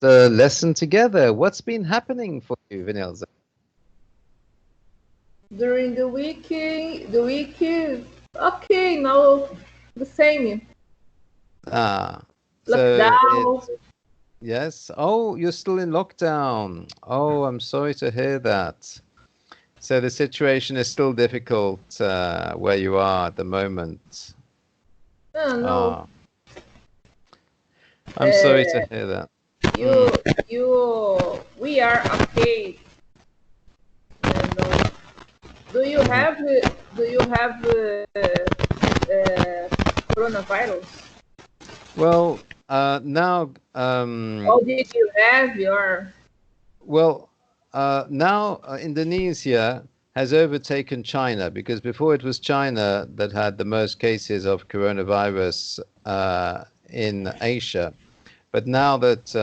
the lesson together. What's been happening for you, Vanilza? During the week, okay, no, the same. Ah, so Lockdown. it's yes. Oh, you're still in lockdown. Oh, I'm sorry to hear that. So the situation is still difficult where you are at the moment. No. Ah, I'm sorry to Uh, hear that. you, Mm. we are okay. No. Do you Mhm. have, coronavirus? Well, now, Or did you have your? well, now Indonesia has overtaken China because before it was China that had the most cases of coronavirus in Asia. But now that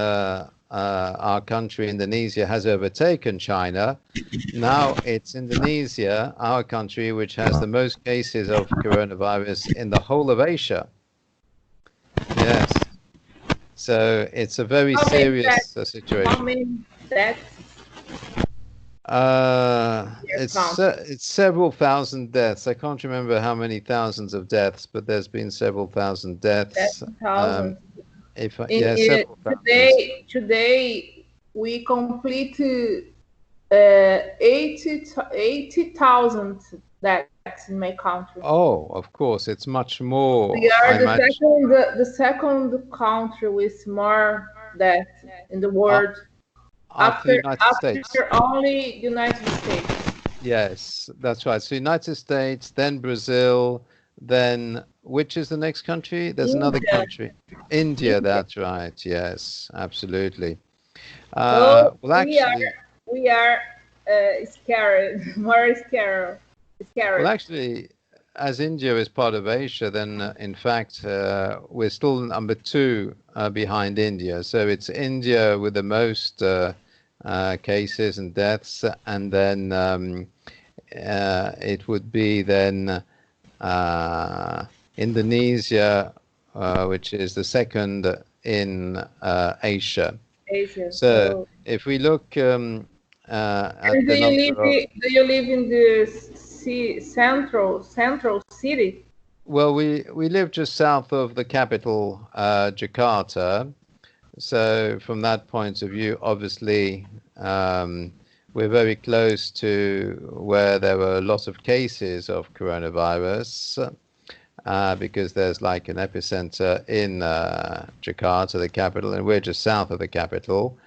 our country, Indonesia, has overtaken China, now it's Indonesia, our country, which has the most cases of coronavirus in the whole of Asia. Yes. So it's a very How many that? serious How situation. many that your count? It's several thousand deaths. I can't remember how many thousands of deaths, but there's been several thousand deaths. 7,000. If I, In yeah, several thousands. today we complete 80,000 deaths in my country. Oh, of course, it's much We more. are I imagine the second country with more deaths in the a- world after the United States. after only United States. Yes, that's right. So United States, then Brazil, then which is the next country? There's another India, country. India, India. that's right. Yes, absolutely. So Well, we actually, are we are scared, more scared, well, scared. actually, as India is part of Asia, then in fact we're still number two behind India. So it's India with the most cases and deaths, and then it would be then uh, Indonesia, which is the second in Asia. Asia. So So, if we look at and the number of, do you live in the central city? well, we live just south of the capital, Jakarta. So from that point of view, obviously, we're very close to where there were a lot of cases of coronavirus. Because there's like an epicenter in Jakarta, the capital, and we're just south of the capital.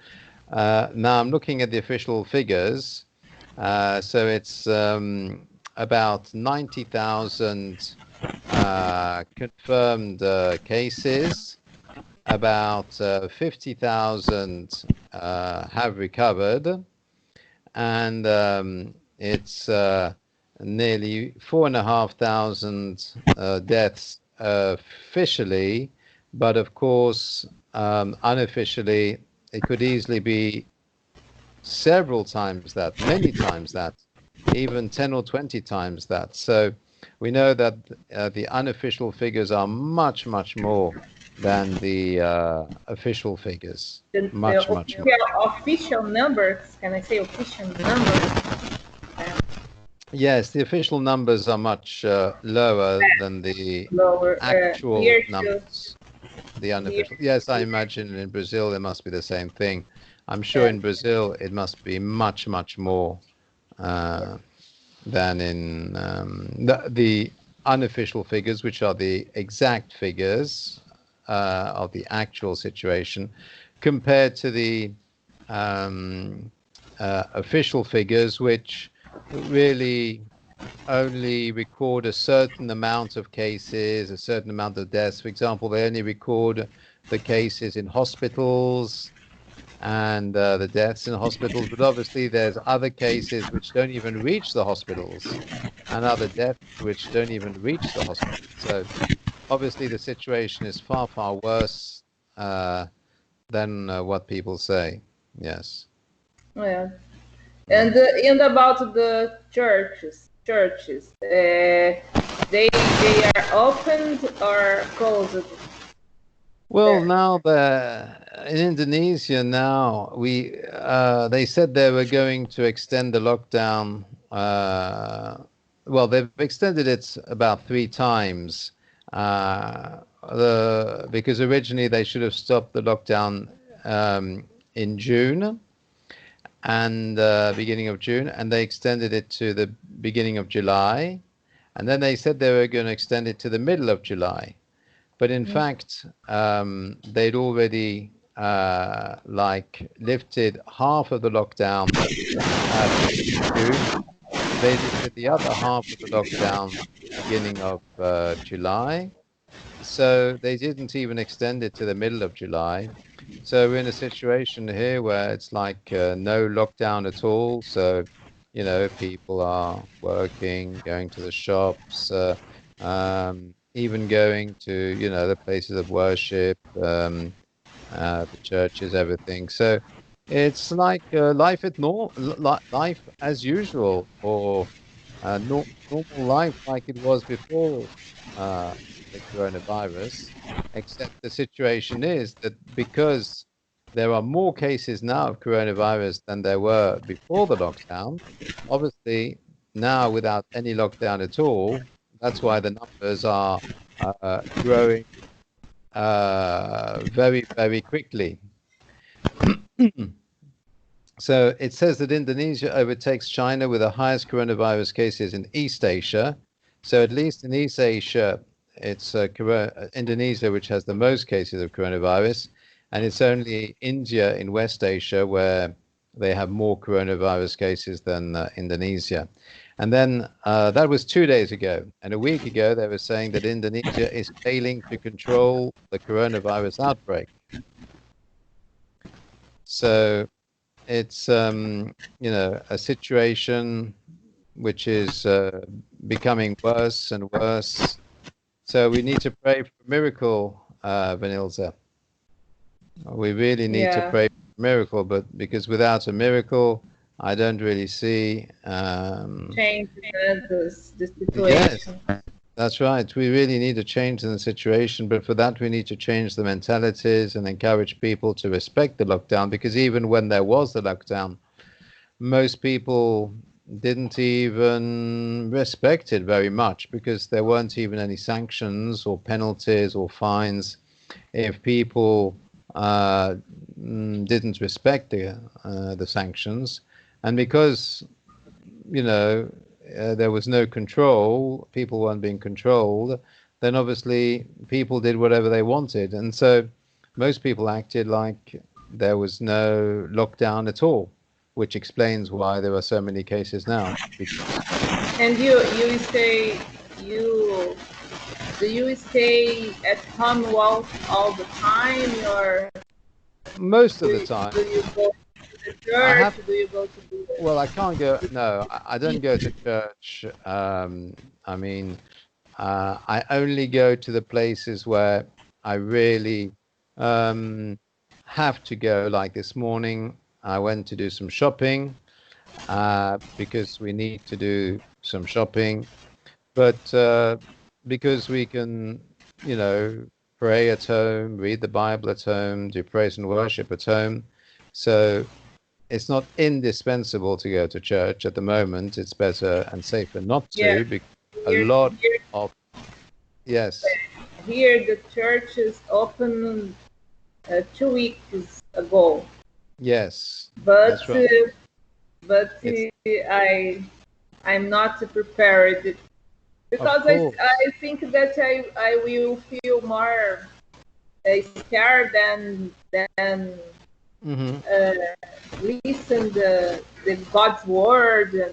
Now I'm looking at the official figures. So it's about 90,000 confirmed cases, about 50,000 have recovered, and it's nearly 4,500 deaths officially, but of course, unofficially, it could easily be several times that, many times that, even 10 or 20 times that. So we know that the unofficial figures are much, much more than the official figures. The Much, much more. official numbers, can I say official numbers? Yes, the official numbers are much lower than the Lower. actual Here too. numbers, the Here. unofficial. Yes, I imagine in Brazil it must be the same thing. I'm sure Uh, in Brazil it must be much, much more uh, than in the unofficial figures, which are the exact figures of the actual situation, compared to the um, official figures, which really only record a certain amount of cases, a certain amount of deaths. For example, they only record the cases in hospitals and the deaths in hospitals, but obviously there's other cases which don't even reach the hospitals and other deaths which don't even reach the hospital. So obviously the situation is far, far worse than what people say. Yes. yeah. Mm. And about the churches, they are opened or closed Well, there. now in Indonesia now, they said they were going to extend the lockdown. Well, they've extended it about 3 times. Because originally they should have stopped the lockdown in June and beginning of June, and they extended it to the beginning of July, and then they said they were going to extend it to the middle of July. But in fact, they'd already like lifted half of the lockdown beginning of June. They lifted the other half of the lockdown beginning of July. So they didn't even extend it to the middle of July. So we're in a situation here where it's like no lockdown at all. So, people are working, going to the shops, even going to, the places of worship, the churches, everything. So it's like life as usual, or normal life like it was before the coronavirus. Except the situation is that because there are more cases now of coronavirus than there were before the lockdown, obviously now without any lockdown at all, that's why the numbers are growing very, very quickly. So it says that Indonesia overtakes China with the highest coronavirus cases in East Asia. So at least in East Asia, it's Indonesia which has the most cases of coronavirus, and it's only India in West Asia where they have more coronavirus cases than Indonesia. And then that was 2 days ago. And a week ago, they were saying that Indonesia is failing to control the coronavirus outbreak. So it's, a situation which is becoming worse and worse. So we need to pray for a miracle, Vanilza. We really need to Yeah. pray for a miracle, but because without a miracle, I don't really see. Change the Yes, situation. that's right. We really need a change in the situation, but for that, we need to change the mentalities and encourage people to respect the lockdown, because even when there was the lockdown, most people didn't even respect it very much because there weren't even any sanctions or penalties or fines if people didn't respect the sanctions. And because there was no control, people weren't being controlled, then obviously people did whatever they wanted. And so most people acted like there was no lockdown at all, which explains why there are so many cases now. And you stay you do you stay at home all the time, or Most of the time, do you go to the I church? have, Do you go to well, I can't go, no, I the don't go to church. I mean, I only go to the places where I really have to go. Like this morning, I went to do some shopping because we need to do some shopping. But because we can, pray at home, read the Bible at home, do praise and worship at home. So it's not indispensable to go to church at the moment. It's better and safer not Yeah, to, because a here, lot here, of, yes, here the church is open 2 weeks ago, yes, but that's right. It's, I'm not prepared of because course. I think that I will feel more scared than Hmm. uh, listen the God's word and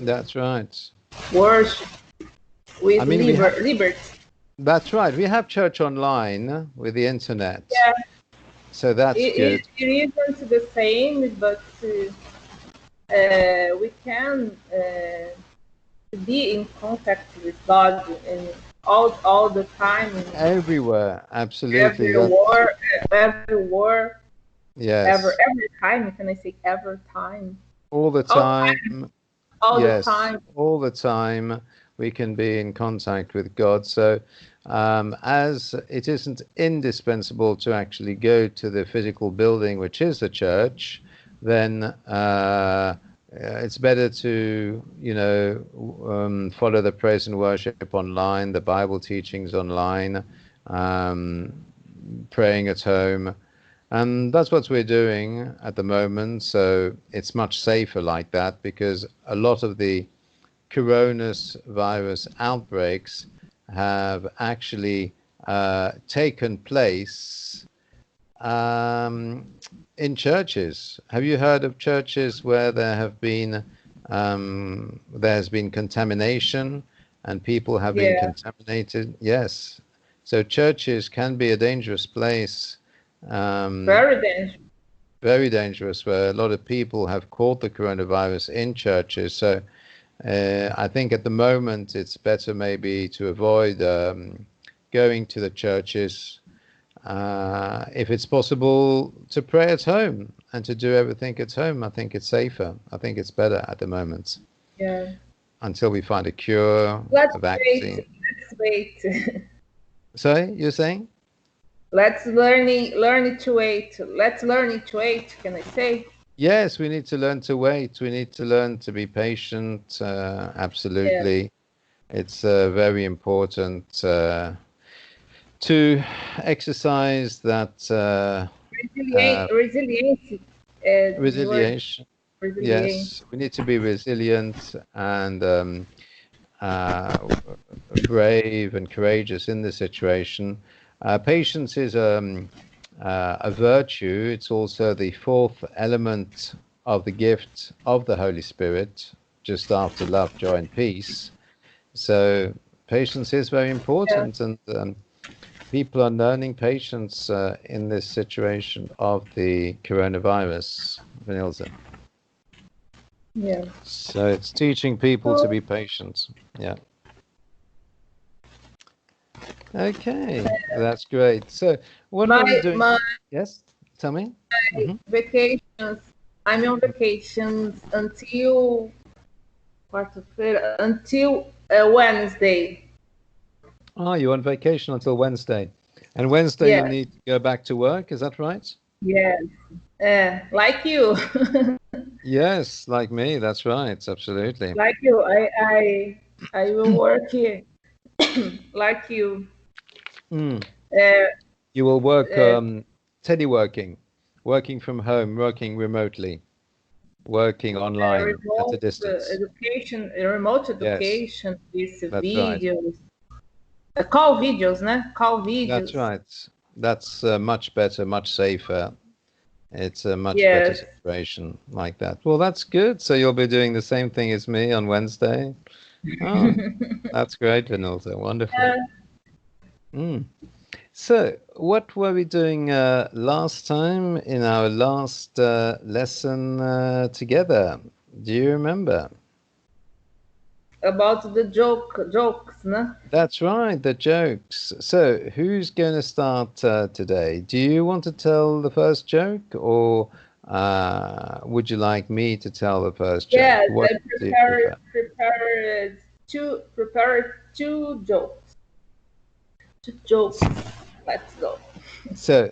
That's right. worship I with mean, liberty. that's right. We have church online with the internet, Yeah, so that's it, good. it isn't the same, but we can be in contact with God in all the time, in Everywhere, absolutely. every That, war, every war, yes, every time. Can I say every time? all the All time. all the Yes, time. all the time. we can be in contact with God. So as it isn't indispensable to actually go to the physical building, which is the church, then it's better to, follow the praise and worship online, the Bible teachings online, praying at home. And that's what we're doing at the moment. So it's much safer like that, because a lot of the coronavirus outbreaks have actually taken place in churches. Have you heard of churches where there's been contamination and people have been contaminated? Yes. So churches can be a dangerous place. Very dangerous. Very dangerous, where a lot of people have caught the coronavirus in churches. So I think at the moment it's better maybe to avoid going to the churches. If it's possible to pray at home and to do everything at home, I think it's safer. I think it's better at the moment. Yeah. Until we find a cure, a vaccine. Let's wait. Sorry, you're saying? Let's learn to wait. Let's learn to wait, can I say? Yes, we need to learn to wait. We need to learn to be patient. Absolutely. Yeah. It's very important to exercise that resilience. Yes, we need to be resilient and brave and courageous in this situation. Patience is a virtue. It's also the fourth element of the gift of the Holy Spirit, just after love, joy, and peace. So patience is very important, and people are learning patience in this situation of the coronavirus, Vanilza. Yeah. So it's teaching people to be patient. Yeah. Okay, that's great. So what are we doing? Yes, tell me. Vacations. I'm on vacations until Wednesday. Oh, you're on vacation until Wednesday. And Wednesday you need to go back to work, is that right? Yes. Like you. Yes, like me, that's right, absolutely. Like you, I will work here. Like you. You will work teleworking, working from home, working remotely, working online at a distance. Remote education, yes. with videos. Right. Call videos, né? Call videos. That's right. That's much better, much safer. It's a much better situation like that. Well, that's good. So you'll be doing the same thing as me on Wednesday. Oh, that's great, Vanilza. Wonderful. So what were we doing last time in our last lesson together? Do you remember? About the jokes, no? That's right, the jokes. So who's going to start today? Do you want to tell the first joke, or would you like me to tell the first joke? Yeah, prepare two jokes. Two jokes. Let's go. So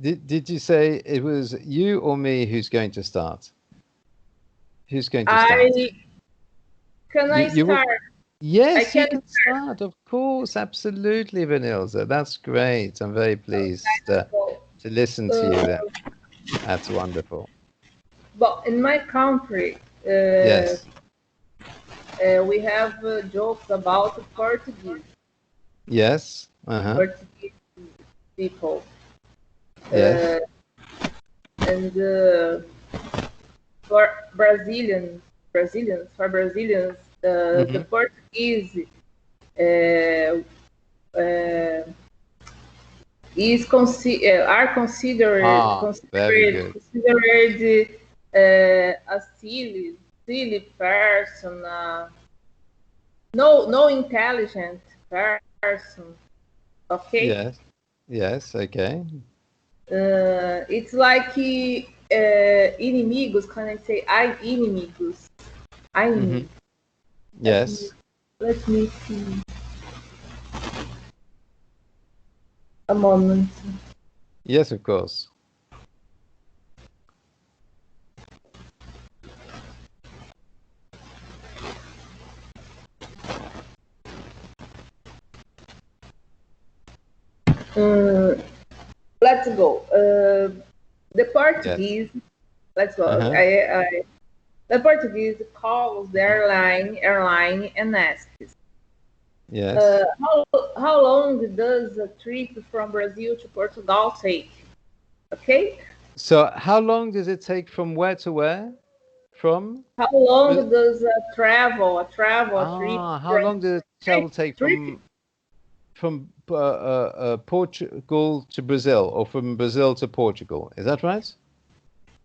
did you say it was you or me who's going to start? Who's going to start? Can I start? Yes, you can start, of course, absolutely, Vanilza. That's great. I'm very pleased to listen to you then. That's wonderful. But in my country, yes, we have jokes about Portuguese. Yes. Portuguese people. Yes. And for Brazilians, the Portuguese are considered a silly person, no intelligent person. Okay. Yes. Okay. It's like inimigos. Can I say inimigos? Yes. Let me see. A moment. Yes, of course. Let's go. The Yes. Portuguese. Let's go. Uh-huh. The Portuguese calls the airline and asks, Yes. how long does a trip from Brazil to Portugal take? Okay. So how long does it take from where to where? From? How long does a trip How long does the travel take trip from Portugal to Brazil, or from Brazil to Portugal? Is that right?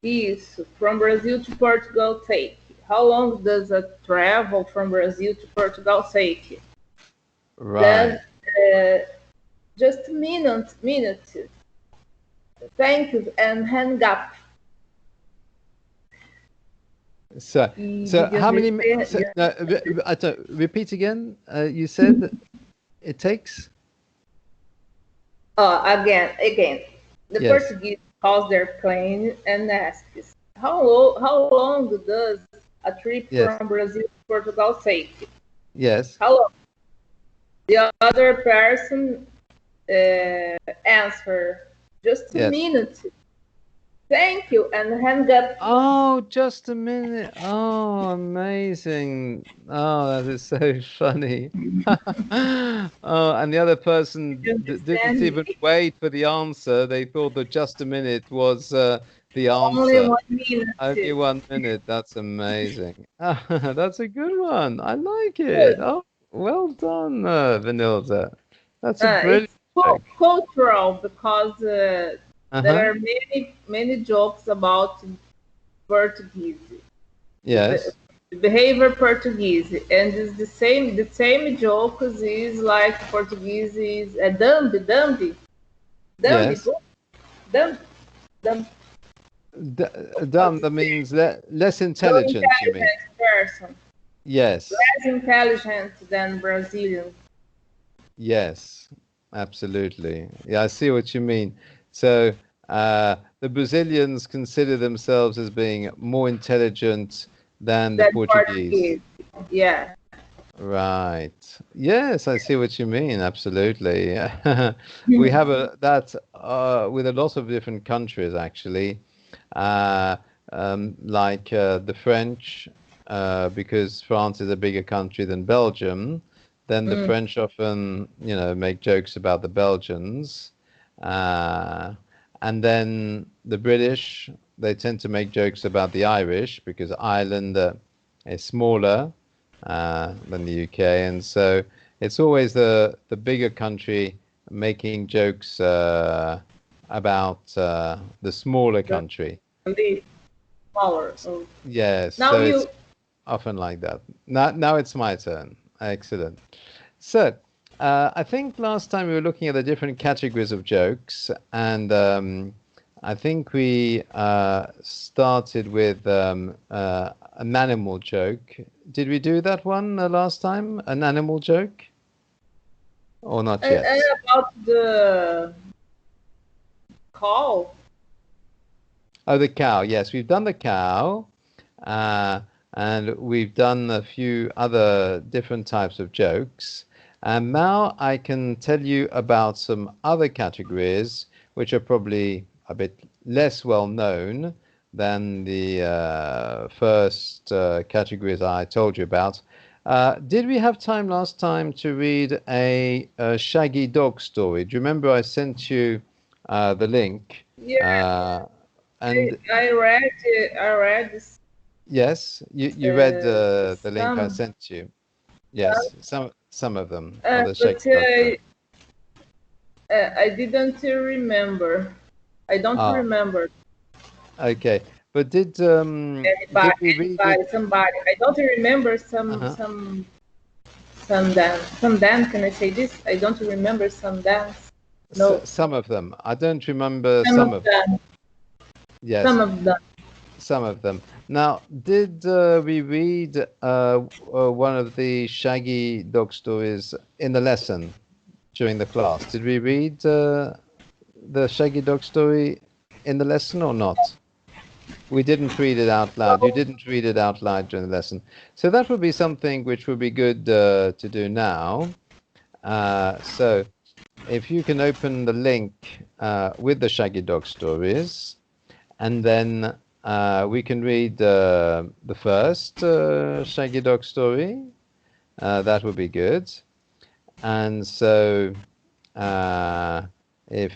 is from Brazil to Portugal take? How long does a travel from Brazil to Portugal take? Right. Then just a minute. Thank you and hang up. So, Did you how many? understand? So, no, I don't, repeat again. You said that it takes. Again. The Yes. Portuguese calls their plane and asks, how long does a trip Yes. from Brazil to Portugal take? Yes. How long? The other person answer, just a Yes. minute. Thank you, and hang up. Oh, just a minute. Oh, amazing. Oh, that is so funny. Oh, and the other person You didn't understand even me? wait for the answer. They thought that just a minute was the Only answer. 1 minute. Only 1 minute. That's amazing. That's a good one. I like it. Good. Oh, well done, Vanilza. That's a brilliant It's joke. cultural because there Uh-huh. are many jokes about Portuguese, the, Yes. the behavior Portuguese, and it's the same jokes is like Portuguese is a dumb, Yes. dumb, dumb, D how to Dumb, that say, means less low intelligent, you mean? intelligence person, Yes, less intelligent than Brazilian. yes, absolutely. Yeah, I see what you mean. So the Brazilians consider themselves as being more intelligent than the Than Portuguese. Portuguese. Yeah. Right. Yes, I see what you mean. Absolutely. We have that with a lot of different countries, actually. Uh, like the French, because France is a bigger country than Belgium, then the Mm. French often, make jokes about the Belgians. Uh, and then the British, they tend to make jokes about the Irish because Ireland is smaller than the UK, and so it's always the bigger country making jokes about the smaller The country. the smaller. Yes, Now so it's you often like that. Now it's my turn. Excellent. So, I think last time we were looking at the different categories of jokes, and I think we started with an animal joke. Did we do that one last time? An animal joke? Or not and yet? about the call. Oh, the cow. Yes, we've done the cow, uh, and we've done a few other different types of jokes. And now I can tell you about some other categories which are probably a bit less well known than the first categories I told you about. Did we have time last time to read a Shaggy Dog story? Do you remember I sent you the link? Yeah, Uh, and I read it. I read yes, you read the link I some, sent you. Yes, some of them of the Shaggy but Dog story. I didn't remember. I don't Ah, remember okay. But did we read it? somebody. I don't remember Uh-huh. some dance. Some dance. Can I say this? I don't remember some dance. No, Some of them. I don't remember some some of of them. them. Yes, Some of them. some of them. Now, did we read one of the Shaggy Dog stories in the lesson during the class? Did we read the Shaggy Dog story in the lesson or not? We didn't read it out loud. You didn't read it out loud during the lesson. So that would be something which would be good to do now. So if you can open the link with the Shaggy Dog stories, and then we can read the first Shaggy Dog story. That would be good. And so if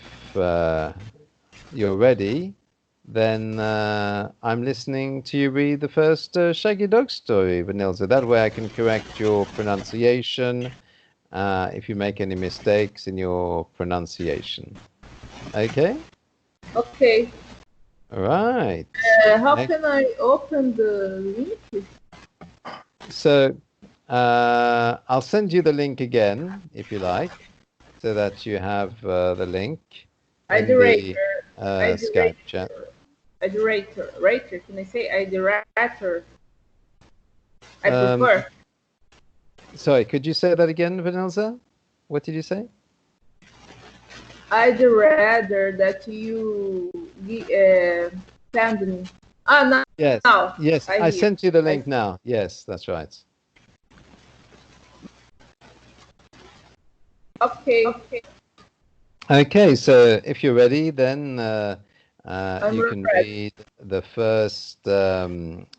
you're ready, then I'm listening to you read the first Shaggy Dog story, Vanilza. That way I can correct your pronunciation if you make any mistakes in your pronunciation. Okay? Okay. All right. How can I open the link? So I'll send you the link again, if you like, so that you have the link in the Skype chat. Rater. Can I say iderator? I prefer. Sorry, could you say that again, Vanilza? What did you say? I'd rather that you send me. No. Yes. Now. Yes, I sent you the link now. Yes, that's right. Okay. Okay, so if you're ready, then you can ready. read the first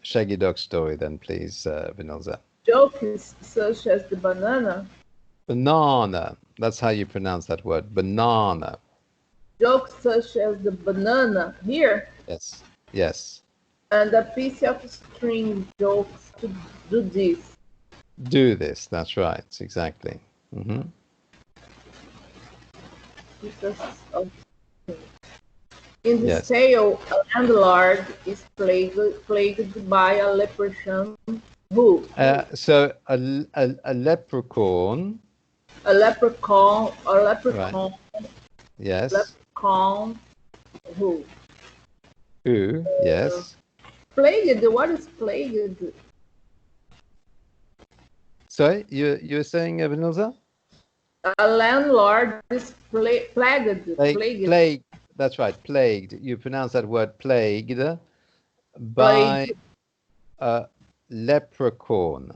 Shaggy Dog story then, please, Vanilza. Jokes such as the banana. Banana. That's how you pronounce that word. Banana. Jokes such as the banana here. Yes. Yes. And a piece of string jokes to do this. Do this. That's right. Exactly. Mm-hmm. In this tale, a landlord is plagued by a leprechaun who? So a leprechaun. A leprechaun. Right. Yes. Leprechaun who? Who? Yes. Plagued. What is plagued? Sorry, you're saying, Vanilza? A landlord is plagued. Plagued. That's right. Plagued. You pronounce that word plagued by a leprechaun.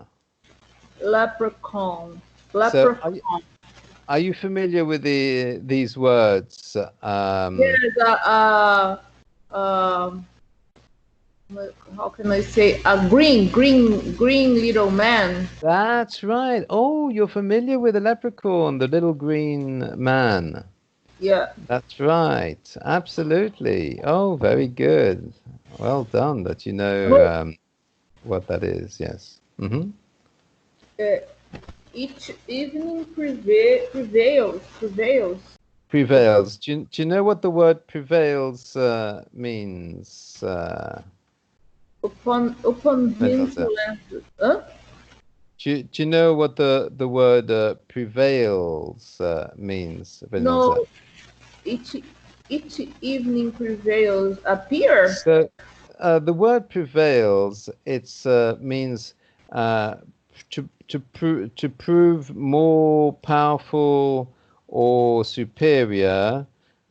Leprechaun. So are you familiar with these words? Yes. How can I say? A green little man. That's right. Oh, you're familiar with the leprechaun, the little green man. Yeah. That's right. Absolutely. Oh, very good. Well done that you know what that is. Yes. Mm-hmm. Each evening prevails. Prevails. Do you know what the word prevails means? Upon influence. Huh? Do you know what the word prevails means, Vanilza? No. Each evening prevails appear. So the word prevails. It's means to prove more powerful or superior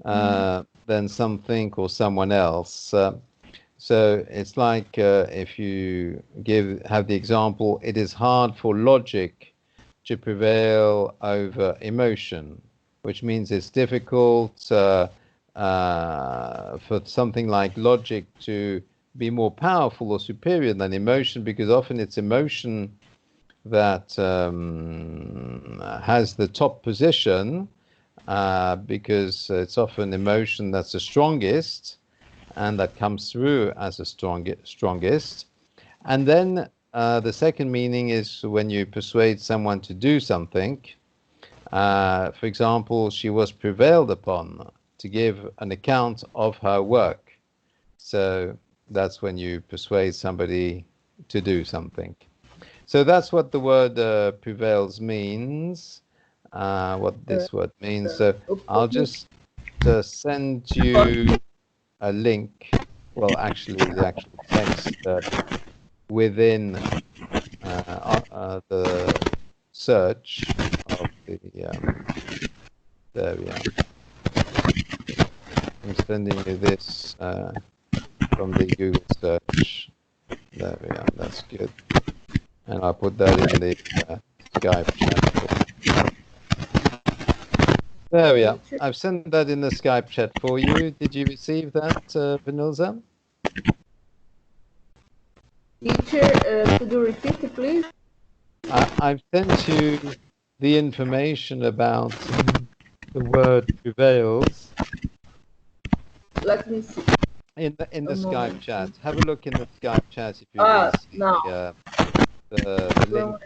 than something or someone else. So it's like if you have the example, it is hard for logic to prevail over emotion, which means it's difficult for something like logic to be more powerful or superior than emotion, because often it's emotion that has the top position, because it's often emotion that's the strongest and that comes through as the strongest. And then the second meaning is when you persuade someone to do something. For example, she was prevailed upon to give an account of her work. So that's when you persuade somebody to do something. So that's what the word prevails means, what this word means. So I'll just send you a link well, actually, the actual text within the search of the there we are. I'm sending you this from the Google search. There we are. That's good. And I'll put that in the Skype chat. There we are. I've sent that in the Skype chat for you. Did you receive that, Vanilza? Teacher, could you repeat it, please? I've sent you the information about the word prevails. Let me see. In the Skype chat. Have a look in the Skype chat if you will see no. the link.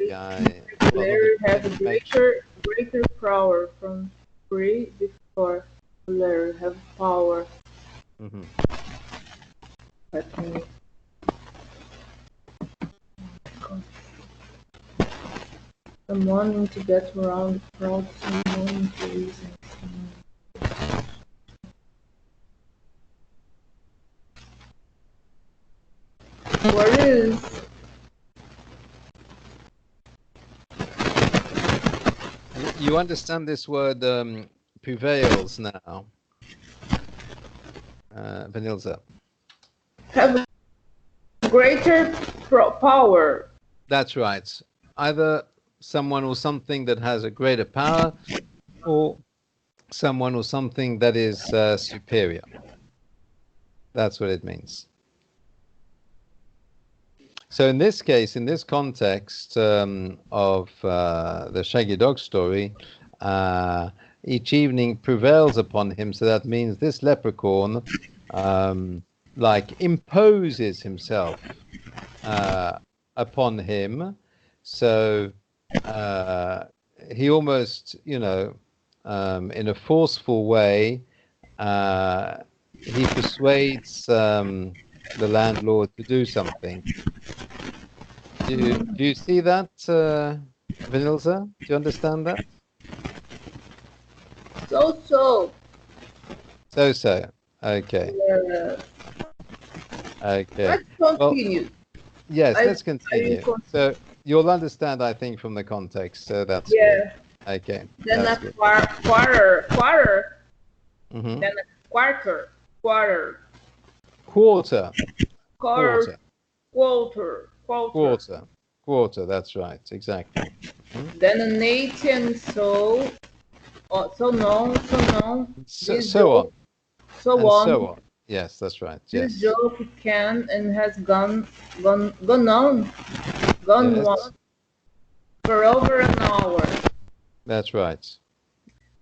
Player have a greater power from 3 before player have power. Mm-hmm. Let me. I'm wanting to get around the crowd, someone to reason. What is? You understand this word prevails now, Vanilza? Have greater power. That's right. Either someone or something that has a greater power, or someone or something that is superior. That's what it means. So in this case, in this context of the Shaggy Dog story, each evening prevails upon him. So that means this leprechaun like imposes himself upon him. So he almost, in a forceful way, he persuades the landlord to do something. Do you see that, Vanilza? Do you understand that? So. Okay. Okay. Let's continue. Well, yes, let's continue. So you'll understand, I think, from the context. So that's good. Okay. Then a quarter. Mm-hmm. Then a quarter. Quarter. That's right. Exactly. Mm-hmm. Then an 80 and so on. Yes, that's right. This joke can and has gone on for over an hour. That's right.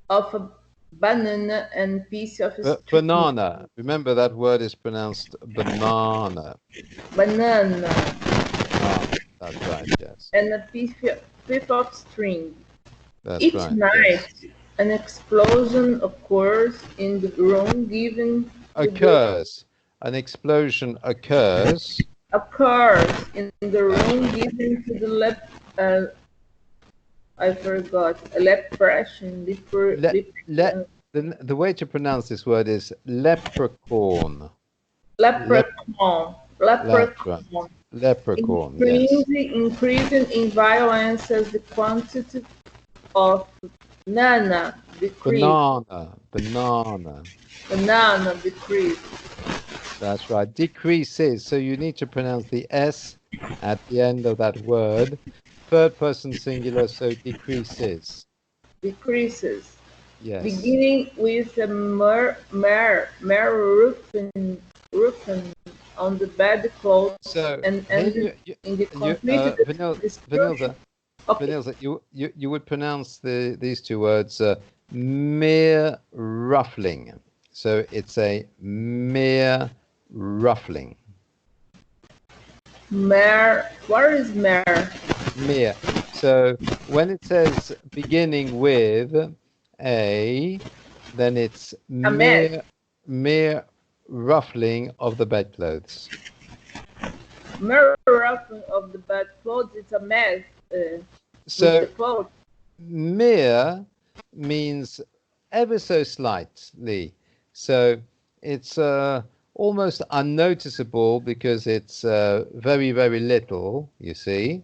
Of a banana and piece of banana. Remember that word is pronounced banana. Banana. That's right. Yes. And a piece of string. That's Each right. night, an explosion occurs in the room, giving an explosion occurs in the room, giving to the I forgot. Leprechaun. The way to pronounce this word is leprechaun. Leprechaun. Yes. Increasing in violence as the quantity of banana decrease. Banana decrease. That's right. Decreases. So you need to pronounce the S at the end of that word. Third person singular, so decreases. Decreases. Yes. Beginning with a mere roofing on the bedclothes, so and ending in the complete Vanilza, you would pronounce these two words mere ruffling. So it's a mere ruffling. Mere. What is mere? Mere. So when it says beginning with a, then it's mere ruffling of the bedclothes. Mere ruffling of the bedclothes. It's a mess. So mere means ever so slightly. So it's almost unnoticeable because it's very, very little, you see.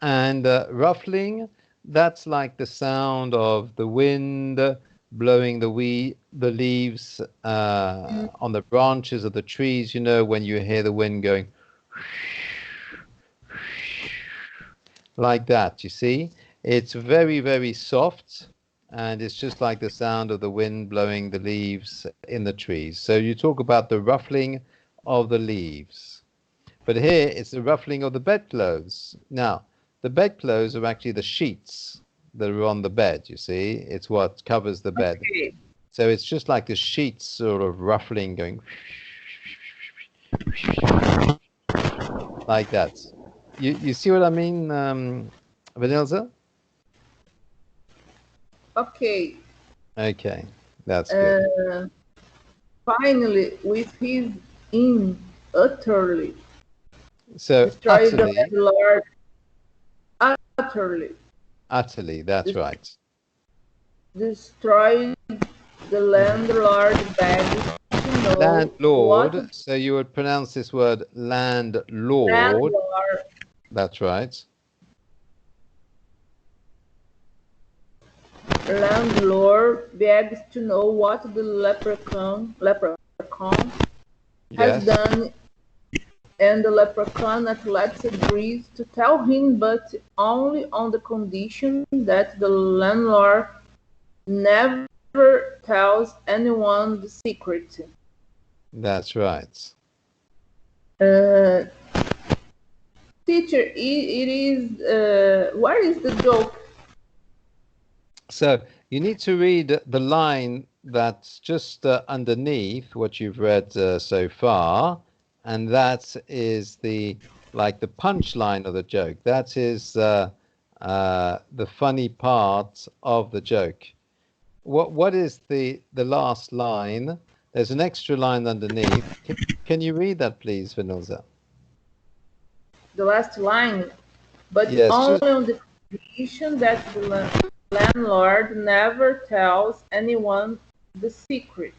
And ruffling, that's like the sound of the wind blowing the leaves on the branches of the trees, you know, when you hear the wind going like that, you see. It's very, very soft, and it's just like the sound of the wind blowing the leaves in the trees. So you talk about the ruffling of the leaves. But here it's the ruffling of the bedclothes. Now, the bedclothes are actually the sheets that are on the bed, you see. It's what covers the bed. Okay. So it's just like the sheets sort of ruffling, going like that. You see what I mean, Vanilza? Okay. Okay, that's good. Finally, with his in utterly So destroyed the utterly, landlord. Utterly utterly, that's des- right. destroyed the landlord begged to know what Landlord, so you would pronounce this word landlord. landlord That's right. landlord begs to know what the leprechaun has Yes, done, and the leprechaun at last agrees to tell him, but only on the condition that the landlord never tells anyone the secret. that's right. Uh, Teacher, it is where is the joke? So you need to read the line that's just underneath what you've read so far, and that is the punchline of the joke. That is the funny part of the joke. What is the last line? There's an extra line underneath. Can you read that, please, Vanilza? The last line, but Yes, just only on the condition that the landlord never tells anyone the secret.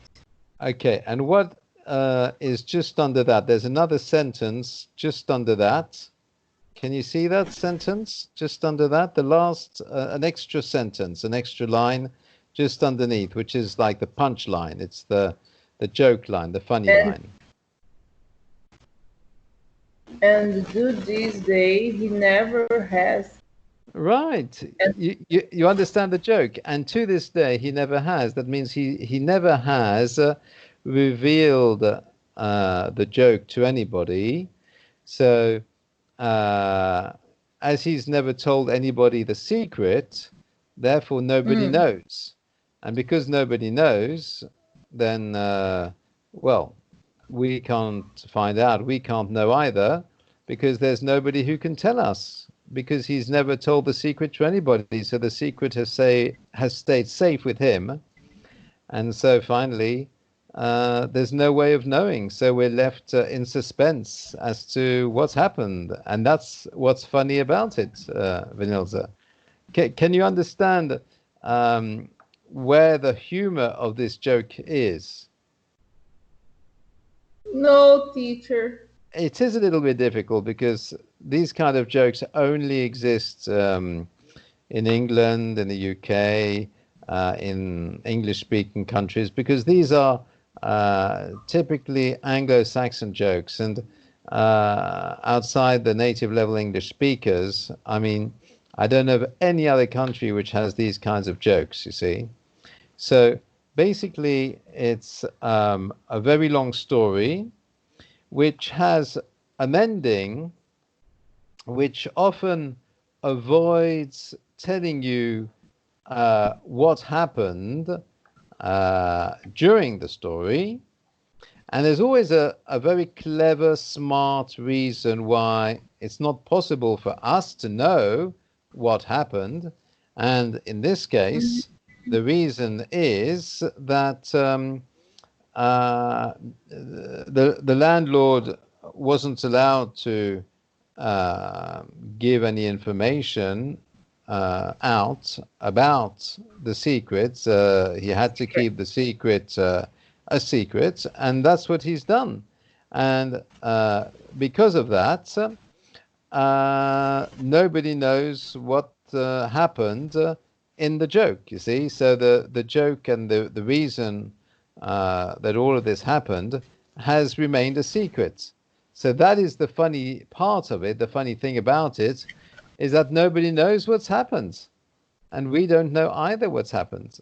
okay. And what is just under that? There's another sentence just under that. Can you see that sentence just under that? The last, an extra sentence, an extra line just underneath, which is like the punch line. It's the joke line, the funny And line. do this day he never has. Right. And You understand the joke. And to this day, he never has. That means he never has revealed the joke to anybody. So, uh, as he's never told anybody the secret, therefore nobody mm, knows. And because nobody knows, then, well, we can't find out. We can't know either because there's nobody who can tell us because he's never told the secret to anybody. So the secret has stayed safe with him. And so finally, there's no way of knowing. So we're left in suspense as to what's happened. And that's what's funny about it, Vanilza. Can you understand where the humor of this joke is? no, teacher. It is a little bit difficult because these kind of jokes only exist in England, in the UK, in English-speaking countries, because these are typically Anglo-Saxon jokes, and outside the native level English speakers, I mean, I don't know of any other country which has these kinds of jokes, you see. So basically, it's a very long story which has an ending which often avoids telling you what happened during the story. And there's always a very clever, smart reason why it's not possible for us to know what happened. And in this case, the reason is that the landlord wasn't allowed to uh, give any information out about the secrets. He had to keep the secret a secret, and that's what he's done. And because of that, nobody knows what happened in the joke, you see. So the joke and the reason that all of this happened has remained a secret. So that is the funny part of it. The funny thing about it is that nobody knows what's happened, and we don't know either what's happened.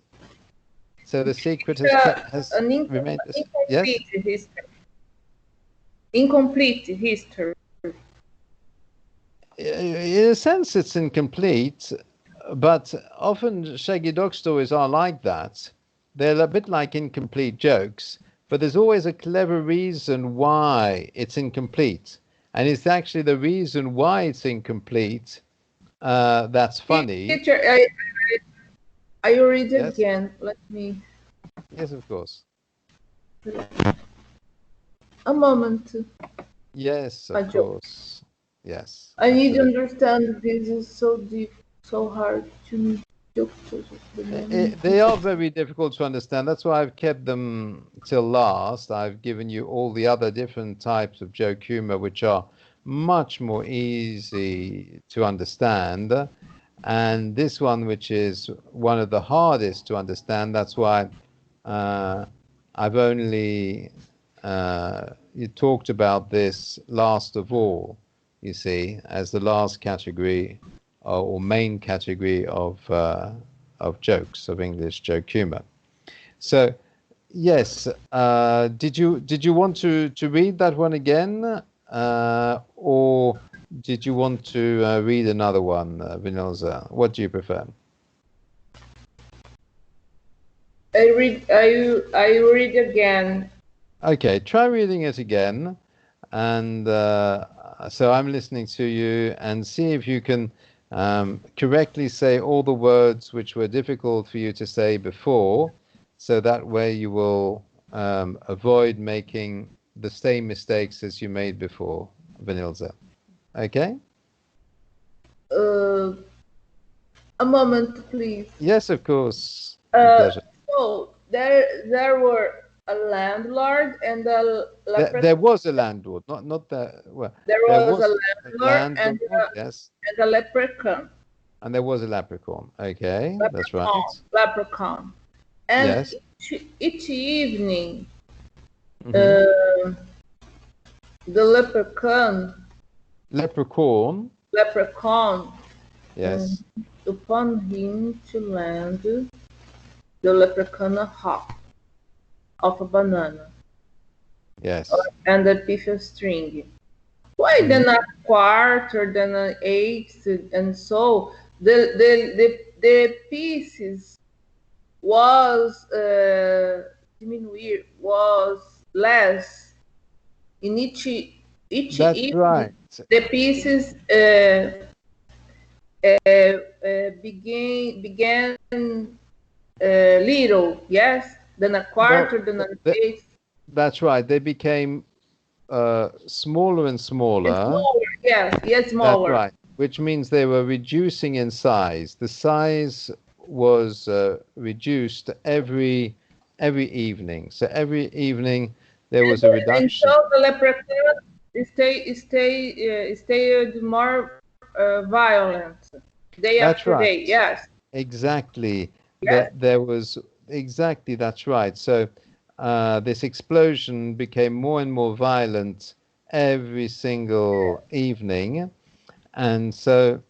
So the secret has remained. Yes. Incomplete history. Incomplete history. In a sense, it's incomplete, but often Shaggy Dog stories are like that. They're a bit like incomplete jokes, but there's always a clever reason why it's incomplete. And it's actually the reason why it's incomplete that's funny. Teacher, I read Yes? again. Let me. Yes, of course. A moment. Yes, of course. Yes. I need to Absolutely. understand. This is so deep, so hard to me. They are very difficult to understand. That's why I've kept them till last. I've given you all the other different types of joke humor, which are much more easy to understand. And this one, which is one of the hardest to understand, that's why I've only you talked about this last of all, you see, as the last category or main category of jokes, of English joke humor. So yes, did you want to read that one again, or did you want to read another one, Vanilza? What do you prefer? I read again. Okay, try reading it again, and so I'm listening to you, and see if you can correctly say all the words which were difficult for you to say before, so that way you will avoid making the same mistakes as you made before, Vanilza. Okay? A moment, please. Yes, of course. With pleasure. So there were a landlord and a leprechaun. There was a landlord, not the well. There There was a was a landlord landlord, yes, and a leprechaun. and there was a leprechaun. Okay, that's Leprechaun. right. Leprechaun. And Yes. each evening, Mm-hmm. the leprechaun, Yes. upon him to land, the leprechaun a hop of a banana Yes. and a piece of string. Why Mm-hmm. then a quarter, then an eighth, and so the pieces was diminuir, was less in each That's evening. right. The pieces began little, yes, then a Well, quarter, then an eighth, that's right. They became smaller and and smaller. smaller, yes, yes, That's smaller. right. Which means they were reducing in size. The size was reduced every evening. So every evening there was a And reduction. so the leprechaun stayed more violent day That's after right. day. Yes, Exactly. yes. There was exactly that's right. So this explosion became more and more violent every single evening, and so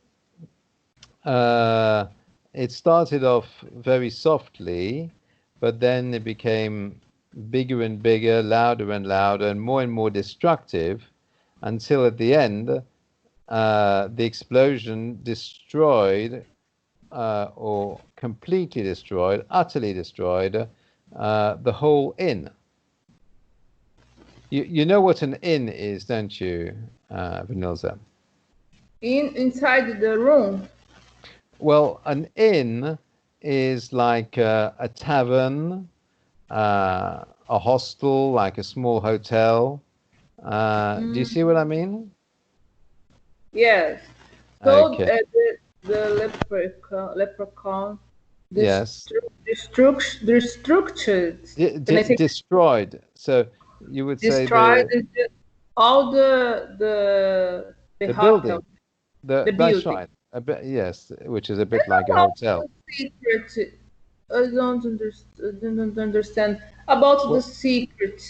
uh, it started off very softly, but then it became bigger and bigger, louder and more destructive, until at the end, the explosion destroyed or completely destroyed, utterly destroyed the whole inn. You know what an inn is, don't you, Vanilza? Inside the room. Well, an inn is like a tavern, a hostel, like a small hotel. Do you see what I mean? Yes. So Okay. the leprechaun Yes. Destructured. Can I say Destroyed. So you would say destroyed all the the hotel, building. the That's building. right. A bit, yes, which is a bit like a About hotel. the secret, I don't understand about the Well, secret.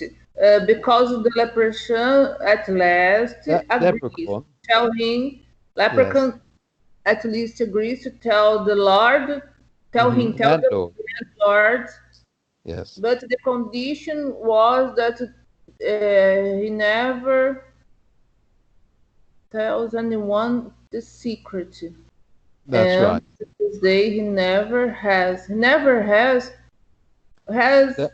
Because the leprechaun at last that agrees leprechaun. to tell him. Yes. Leprechaun at least agrees to tell the Lord, tell the Landlord. Lord, Yes. but the condition was that he never tells anyone the secret. That's And right. to this day, he never has That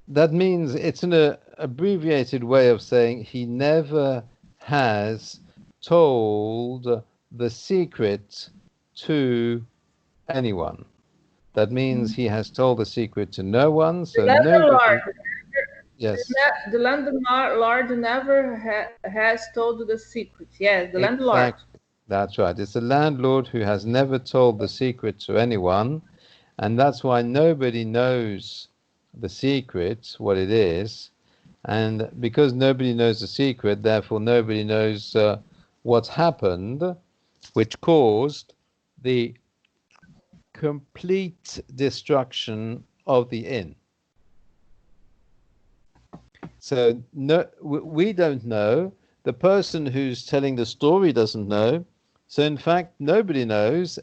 that means it's an abbreviated way of saying he never has told the secret to anyone. That means he has told the secret to no one, the so nobody. landlord. Yes, The landlord never has told the secret. Yes, the landlord. exactly. That's right. It's the landlord who has never told the secret to anyone, and that's why nobody knows the secret, what it is. And because nobody knows the secret, therefore nobody knows what's happened, which caused the complete destruction of the inn. So no, we don't know. The person who's telling the story doesn't know. So in fact, nobody knows,